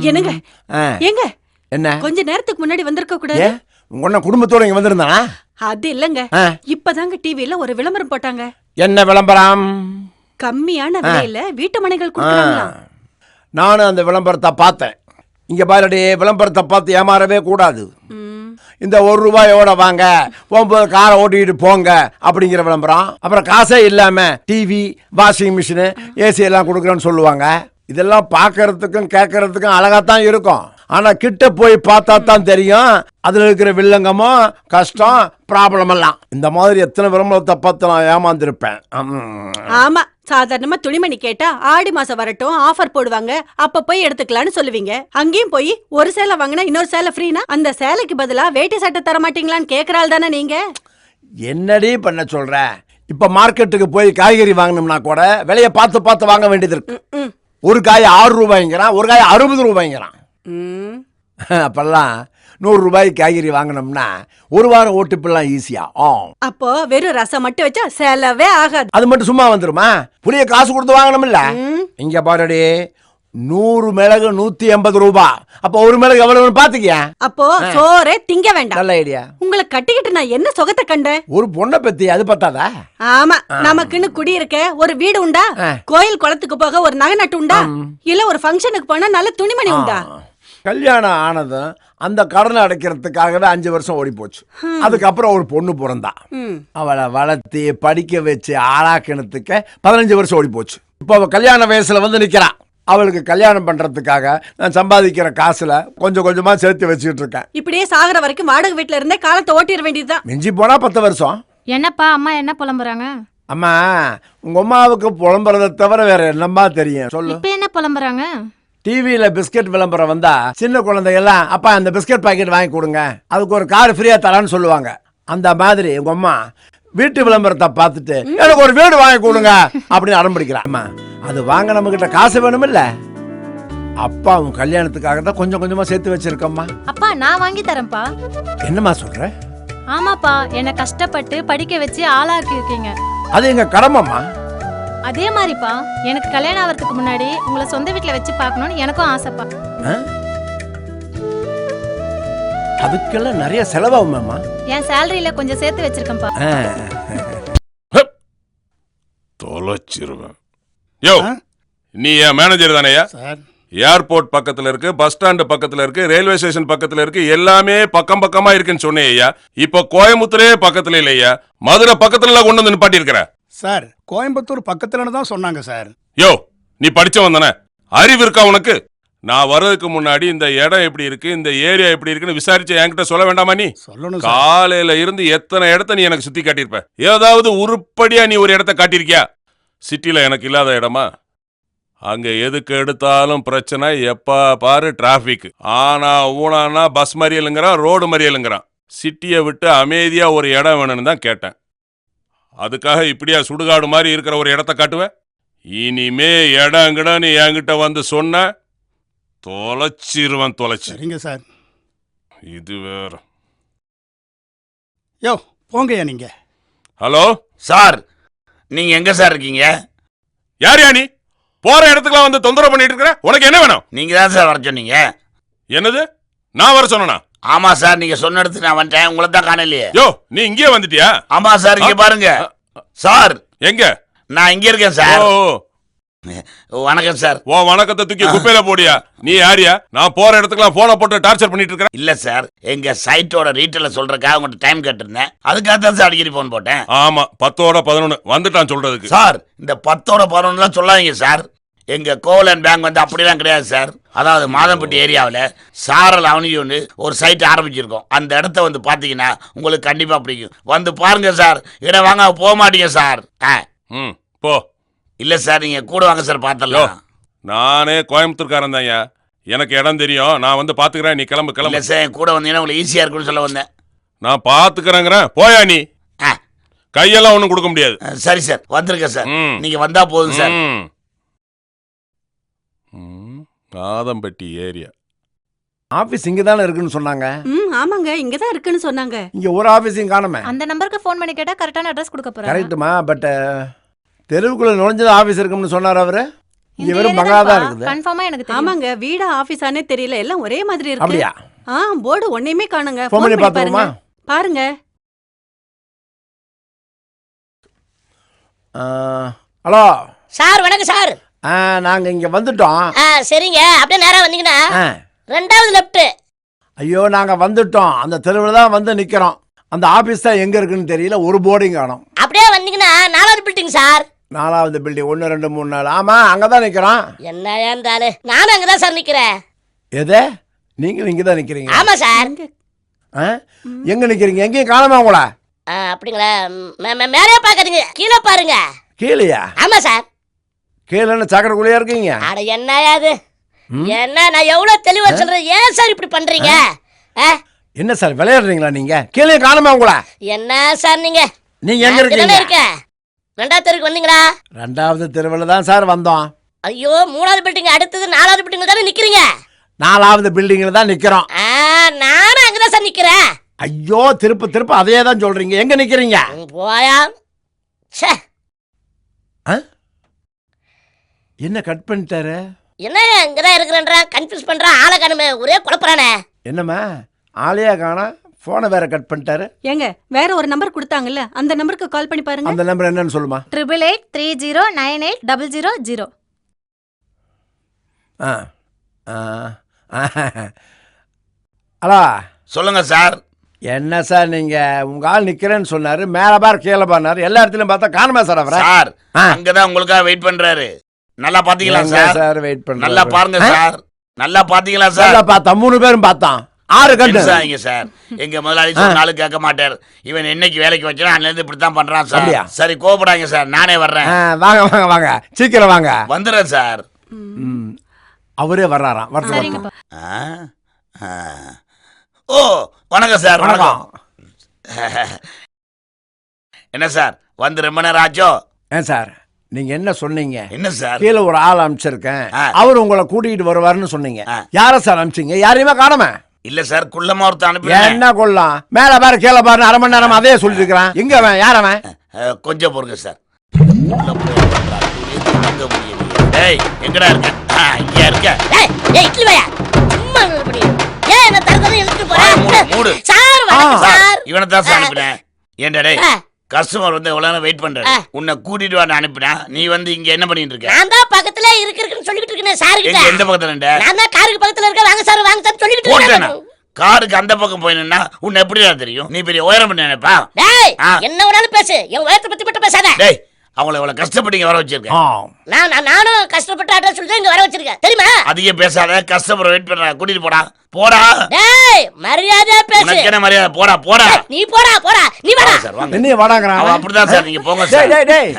என்னங்க ஏங்க என்ன கொஞ்ச நேரத்துக்கு முன்னாடி வந்திருக்க கூடாது? உங்க குடும்பத்தோட இங்க வந்திருந்தானா? அது இல்லங்க, இப்பதாங்க டிவில ஒரு விளம்பரம் போட்டாங்க. என்ன விளம்பரம்? கம்மியான விலையில வீட்டு மனைகள் கொடுக்கறாங்களா? நானும் அந்த விளம்பரத்தை பார்த்தேன். இங்க பாருடி, விளம்பரத்தை பார்த்து ஏமாறவே கூடாது. இந்த ₹1 வாங்க, போகும்போது காரை ஓட்டிக்கிட்டு போங்க அப்படிங்கிற விளம்பரம். அப்புறம் காசே இல்லாம டிவி, வாஷிங் மிஷினு, ஏசி எல்லாம் கொடுக்குறேன்னு சொல்லுவாங்க. இதெல்லாம் பார்க்கறதுக்கும் கேட்கறதுக்கும் அழகாத்தான் இருக்கும். ஆனா கிட்ட போய் பார்த்தா தான் தெரியும் அதுல இருக்கிற வில்லங்கமும் கஷ்டம் ப்ராப்ளம் எல்லாம். இந்த மாதிரி எத்தனை விளம்பரத்தை பார்த்து நான் ஏமாந்துருப்பேன். ஆமா, சாதாரணமா துணிமணி கேட்டா ஆடி மாசம் வரட்டும் ஆஃபர் போடுவாங்க, அப்ப போய் எடுத்துக்கலாம்னு சொல்லுவீங்க. அங்கேயும் போய் ஒரு சேலை வாங்கினா இன்னொரு சேலை ஃப்ரீனா அந்த சேலைக்கு பதிலா வேட்டி சட்டை தர மாட்டீங்களான்னு கேக்குறாள் தானே நீங்க? என்னடி பண்ண சொல்ற? இப்ப மார்க்கெட்டுக்கு போய் காய்கறி வாங்கணும்னா கூட விலைய பார்த்து பார்த்து வாங்க வேண்டியது இருக்கு. ஒரு காய் ₹6, ஒரு காய் ₹60. அப்பெல்லாம் ₹100 காய்கறி வாங்கினோம்னா ஒரு வாரம் ஓட்டுப்பெல்லாம் ஈஸியா. அப்போ வெறும் ரசம் மட்டும் வச்சா செலவே ஆகாது. அது மட்டும் சும்மா வந்துருமா? புளிய காசு கொடுத்து வாங்கணும்ல. இங்க பாருடி, 100 மிளகு ₹180. அப்ப ஒரு மிளகு எவ்வளவுன்னு பாத்துக்கியா? அப்போ சோறே திங்க வேண்டாம். நல்ல ஐடியா. உங்களை கட்டிக்கிட்டு நான் என்ன சுகத்தை கண்டேன்? ஒரு பொண்ணை பத்தி அது பத்தாதா? ஆமா, நமக்குன்னு குடி இருக்க ஒரு வீடு உண்டா? கோயில் குளத்துக்கு போக ஒரு நகை நட்டு உண்டா? இல்ல ஒரு ஃபங்க்ஷனுக்கு போனா நல்ல துணிமணி உண்டா? கல்யாணம் ஆனதும் அந்த கடனை அடைக்கிறதுக்காகவே 5 வருஷம் ஓடி போச்சு. அதுக்கப்புறம் ஒரு பொண்ணு பிறந்தா. அவளை வளர்த்து படிக்க வச்சு ஆளாக்கினதுக்கு 15 வருஷம் ஓடி போச்சு. இப்போ அவ கல்யாண வயசுல வந்து நிக்கிறா. அவளுக்கு கல்யாணம் பண்றதுக்காக நான் சம்பாதிக்கிற காசுல கொஞ்சம் கொஞ்சமா சேர்த்து வச்சுட்டு இருக்கேன். இப்படியே சாகர வரைக்கும் வாடகை வீட்டுல இருந்தே காலத்தை ஓட்டிட வேண்டியதுதான். மிஞ்சி போனா 10 வருஷம். என்னப்பா அம்மா என்ன புலம்புறாங்க? அம்மா, உங்க அம்மாவுக்கு புலம்புறதை தவிர வேற என்னம்மா தெரியும் சொல்லு? இப்ப என்ன புலம்புறாங்க? டிவியில பிஸ்கட் விளம்பரம் வந்தா சின்ன குழந்தைங்க எல்லாம் அப்பா அந்த பிஸ்கட் பாக்கெட் வாங்கி கொடுங்க, அதுக்கு ஒரு கார் ஃப்ரீயா தரான்னு சொல்லுவாங்க. அந்த மாதிரி உங்க அம்மா வீட்டு விளம்பரத்தை பார்த்துட்டு எனக்கு ஒரு வீடு வாங்கி கொடுங்க அப்படின்னு அடம்பிடிக்கிறான். அது வாங்க நம்ம கிட்ட காசு வேணும் இல்ல? அப்பா உன் கல்யாணத்துக்காக தான் கொஞ்சம் கொஞ்சமா சேர்த்து வச்சிருக்கம்மா. அப்பா நான் வாங்கி தரேன்ப்பா. என்னம்மா சொல்ற? ஆமாப்பா, என்ன கஷ்டப்பட்டு படிக்க வச்சு ஆளாக்கி இருக்கீங்க. அது எங்க கடமைம்மா. அதே மாதிரிப்பா எனக்கு கல்யாணம் ஆகிறதுக்கு முன்னாடி உங்களை சொந்த வீட்டுல வச்சு பார்க்கணும்னு எனக்கும் ஆசைப்பா. அதுக்கெல்லாம் நிறைய செலவாகுமாம்மா. என் சேலரியில கொஞ்சம் சேர்த்து வச்சிருக்கேன்ப்பா. தொலைச்சிருவேன். யோ, நீ என் மேனேஜர் தானேயா? ஏர்போர்ட் பக்கத்துல இருக்கு, பஸ் ஸ்டாண்டு பக்கத்துல இருக்கு, ரயில்வே ஸ்டேஷன் பக்கத்துல இருக்கு, எல்லாமே பக்கம் பக்கமா இருக்குன்னு சொன்னேயா. இப்ப கோயம்புத்தூரே பக்கத்துல இல்லையா, மதுரை பக்கத்துல கொண்டு வந்து நிப்பாட்டி இருக்கிற. சார், கோயம்புத்தூர் பக்கத்துலன்னு தான் சொன்னாங்க சார். யோ, நீ படிச்சவன் தானே, அறிவு இருக்கா உனக்கு? நான் வர்றதுக்கு முன்னாடி இந்த இடம் எப்படி இருக்கு, இந்த ஏரியா எப்படி இருக்குன்னு விசாரிச்சு என்கிட்ட சொல்ல வேண்டாமா? நீ சொல்லணும். காலையில இருந்து எத்தனை இடத்த நீ எனக்கு சுத்தி காட்டியிருப்ப. ஏதாவது உருப்படியா நீ ஒரு இடத்த காட்டியிருக்கியா? சிட்டில எனக்கு இல்லாத இடமா? அங்க எதுக்கு எடுத்தாலும் பிரச்சனை, எப்ப பாரு டிராபிக். ஆனா ஊனானா பஸ் மறியலுங்கிறான், ரோடு மறியலுங்கிறான். சிட்டியை விட்டு அமைதியா ஒரு இடம் வேணும்னு தான் கேட்டேன். அதுக்காக இப்படியா சுடுகாடு மாதிரி இருக்கிற ஒரு இடத்த காட்டுவேன்? இனிமே இடங்கிட நீ என்கிட்ட வந்து சொன்ன தொலைச்சிருவன். தொலைச்சிருங்க சார். இது வேற. யோ போங்கய்யா நீங்க. ஹலோ சார், நீங்க எங்க சார் இருக்கீங்க? யார் நீ? போற இடத்துக்குலாம் வந்து தொந்தரவு பண்ணிட்டு இருக்கிற. உனக்கு என்ன வேணும்? நீங்க தான் சார் வர சொன்னீங்க. என்னது? நான் வர சொன்னா? ஆமா சார், நீங்க சொன்ன இடத்துக்கு நான் வந்துட்டேன். உங்களை தான் காணலையே. யோ, நீ இங்கே வந்துட்டியா? ஆமா சார், இங்க பாருங்க சார். எங்க? நான் இங்க இருக்கேன் சார். வணக்கம் சார். ஓ வணக்கத்தை தூக்கி குப்பையில போடியா? நீ யாரியா? நான் போற இடத்துக்குலாம் போனை போட்டு டார்ச்சர் பண்ணிட்டு இருக்கேன். இல்ல சார், எங்க சைட்டோட ரீட்டைல சொல்றதுக்காக உங்கள்கிட்ட டைம் கேட்டிருந்தேன். அதுக்காக தான் சார் அடிக்கடி போன் போட்டேன். ஆமா, 10ஓட 11 வந்துட்டான் சொல்றதுக்கு. சார், இந்த 10ஓட 11 சொல்லாதீங்க சார். எங்க கோவலன் பேங்க் வந்து அப்படிலாம் கிடையாது சார். அதாவது மாதம்பட்டி ஏரியாவில் சாரல் அவனியூன்னு ஒரு சைட் ஆரம்பிச்சிருக்கோம். அந்த இடத்த வந்து பார்த்தீங்கன்னா உங்களுக்கு கண்டிப்பாக பிடிக்கும். வந்து பாருங்க சார். இடம் வாங்க போக மாட்டீங்க சார். போ. இல்லை சார், நீங்கள் கூட வாங்க சார், பார்த்தலாம். நானே கோயம்புத்தூர்காரன் தான்யா, எனக்கு இடம் தெரியும். நான் வந்து பார்த்துக்கிறேன், நீ கிளம்பு கிளம்பு. இல்லை சார், கூட வந்தீங்கன்னா உங்களுக்கு ஈஸியாக இருக்குன்னு சொல்ல வந்தேன். நான் பார்த்துக்கிறேங்கிறேன், போயா நீ. கையெல்லாம் ஒன்றும் கொடுக்க முடியாது. சரி சார், வந்துருக்கேன் சார். நீங்கள் வந்தால் போதும் சார். மாதம்பட்டி ஏரியா ஆபீஸ் இங்க தானே இருக்குன்னு சொன்னாங்க. ஆமாங்க, இங்க தான் இருக்குன்னு சொன்னாங்க. இங்க ஒரு ஆபீஸையும் காணோமே. அந்த நம்பருக்கு ஃபோன் பண்ணி கேட்டா கரெக்டான அட்ரஸ் கொடுக்க போறாங்க. கரெக்ட்டுமா, பட் தெருவுக்குள்ள நுழைஞ்சது ஆபீஸ் இருக்கும்னு சொன்னார் அவரு. இங்க வெறும் பங்களா தான் இருக்குது. கன்ஃபார்மா எனக்கு தெரியும். ஆமாங்க, வீடா ஆபீஸானே தெரியல, எல்லாம் ஒரே மாதிரி இருக்கு. அப்படியா? போர்டு ஒண்ணுமே காணுங்க. ஃபோன் phone பண்ணி பண்ணி பாருங்க. பார்த்துருமா? பாருங்க. ஹலோ சார் வணக்கம் சார். நாங்க இங்க வந்துட்டோம். சரிங்க, அப்படியே நேரா வந்தீங்கன்னா ஆ. ரெண்டாவது லெஃப்ட். ஐயோ நாங்க வந்துட்டோம். அந்த தெருவில் தான் வந்து நிக்கிறோம். அந்த ஆபீஸ் தான் எங்க இருக்குன்னு தெரியல, ஒரு போர்டையும் காணோம். அப்படியே வந்தீங்கன்னா நாலாவது பில்டிங் சார். 4வது பில்டிங் 1 2 3 4. ஆமா அங்கதான் நிக்கிறோம். என்ன ஏந்தாலு நானும் அங்கதான் சார் நிக்கிறேன். எது? நீங்க இங்க தான் நிக்கிறீங்க? ஆமா சார். ஆ? எங்க நிக்கிறீங்க? எங்கேயும் காணாம உங்கள? அப்படிங்களா? மேலே பாக்காதீங்க, கீழே பாருங்க. கீழையா? ஆமா சார். கீழே சாக்கடைக்குள்ளேயா இருக்கீங்க? அட என்ன அது? என்ன நான் எவ்வளவு தெளிவா சொல்றேன், ஏன் சார் இப்படி பண்றீங்க? என்ன சார் விளையாடுறீங்களா நீங்க? கீழே காணாம உங்கள? என்ன சார் நீங்க நீங்க எங்க இருக்கீங்க? இருக்க ரெண்டாவது தெருக்கு வந்தீங்களா? 2வது தெருவில் தான் சார் வந்தோம். ஐயோ, 3வது பில்டிங் அடுத்தது 4வது பில்டிங் தானே நிக்கிறீங்க? 4வது பில்டிங்ல தான் நிக்கிறோம். நானும் அங்கதான் சார் நிக்கிறேன். ஐயோ திருப்ப அதே தான் சொல்றீங்க. எங்க நிக்கிறீங்க? போயா. ச்சே, என்ன கட் பண்ணிட்டாரு? என்ன இங்கதான் இருக்கிறேன்றான், கன்ஃபியூஸ் பண்றான், ஆளை காணுமே, ஒரே குழப்பறானே. என்னம்மா ஆளையா காணா? போனை வேற கட் பண்ணிட்டாரு. ஏங்க, வேற ஒரு நம்பர் கொடுத்தாங்கல்ல, அந்த நம்பருக்கு கால் பண்ணி பாருங்க. அந்த நம்பர் என்னன்னு சொல்லுமா? 8830988000. ஹலோ சொல்லுங்க சார். என்ன சார் நீங்க உங்க ஆள் நிக்கிறேன்னு சொன்னாரு, மேல பார் கீழே பாருனாரு, எல்லா இடத்துலயும் பார்த்தா காணுமா சார் அவரை? சார் அங்கதான் உங்களுக்காக வெயிட் பண்றாரு. நல்லா பாத்தீங்களா சார்? சார் வெயிட் பண்ண நல்லா பாருங்க சார். நல்லா பாத்தீங்களா சார்? நல்லா பார்த்தா 3 பேரும் பார்த்தான். 6 கண்டு பெருசாங்க சார். எங்க முதலாளி சொன்னாலும் கேட்க மாட்டார். இவன் என்னைக்கு வேலைக்கு வச்சா அதுல இருந்து இப்படித்தான் பண்றான் சார். அப்படியா? சரி கோபப்படாங்க சார், நானே வர்றேன். வாங்க வாங்க வாங்க சீக்கிரம் வாங்க. வந்துடுறேன் சார். அவரே வர்றாராம். வரட்டும். சரிங்கப்பா. ஓ வணக்கம் சார். வணக்கம். என்ன சார் வந்து ரொம்ப நேரம் ஆச்சோ? ஏன் சார் நீங்க என்ன சொன்னீங்க? என்ன சார்? கீழே ஒரு ஆள் அனுப்பிச்சிருக்கேன், ஆ. அவர் உங்களை கூட்டிகிட்டு வருவாருன்னு சொன்னீங்க. ஆ. யார சார் அனுப்பிச்சீங்க? யாரையுமே காணாம. இல்ல சார், குள்ளமா ஒருத்தன் அனுப்பி. என்ன கொள்ளலாம்? மேல பாரு கீழே பாரு, 1/2 மணி நேரம் அதே சொல்லிட்டு இருக்கிறான். எங்க அவன்? யார் அவன்? கொஞ்சம் பொறுங்க சார். உள்ள போய் தங்க முடியலையே. டேய் எங்கடா இருக்க? இங்க இருக்க. ஏய் ஏய் இட்லி வாயா, சும்மா இப்படி ஏன் என்ன தரதற இழுத்து போற? மூடு. சார் வணக்கம் சார். இவனை தான் சார் அனுப்பினேன். ஏன்டா டேய், கஸ்டமர் வந்து எவ்வளவு நேரம் வெயிட் பண்றாரு. உன்னை கூட்டிட்டு வர அனுப்பினா நீ வந்து இங்க என்ன பண்ணிட்டு இருக்க? நான் தான் பக்கத்துல இருக்குன்னு சொல்லிட்டு இருக்கேன் சார் கிட்ட. எங்க எந்த பக்கத்துல இருந்த? நான் தான் காருக்கு பக்கத்துல இருக்க, வாங்க சார் வாங்க சார் சொல்லிட்டு போட்டேனா? இருக்கேன். காருக்கு அந்த பக்கம் போயினா உன்னை எப்படிடா தெரியும்? நீ பெரிய உயரம் பண்ண நினைப்பா? டேய் ஆ. என்ன வேணாலும் பேசு, என் உயரத்தை பத்தி மட்டும் பேசாத. டேய் அவங்கள இவ்வளவு கஷ்டப்பட்டு வர வச்சிருக்கேன். நானும் கஷ்டப்பட்டு அட்ரஸ் சொல்லி இங்க வர வச்சிருக்கேன் தெரியுமா? அதிகம் பேசாத, கஸ்டமர் வெயிட் பண்ற, கூட்டிட்டு போடா. போடா. டேய் மரியாதையா பேசு. உனக்கு என்ன மரியாதை? போடா போடா. நீ போடா நீ வாடா. சார் வாங்க. என்ன வாடாங்கறான் அவன் அவன்? அப்படிதான் சார், நீங்க போங்க டேய் சார். டேய் டேய்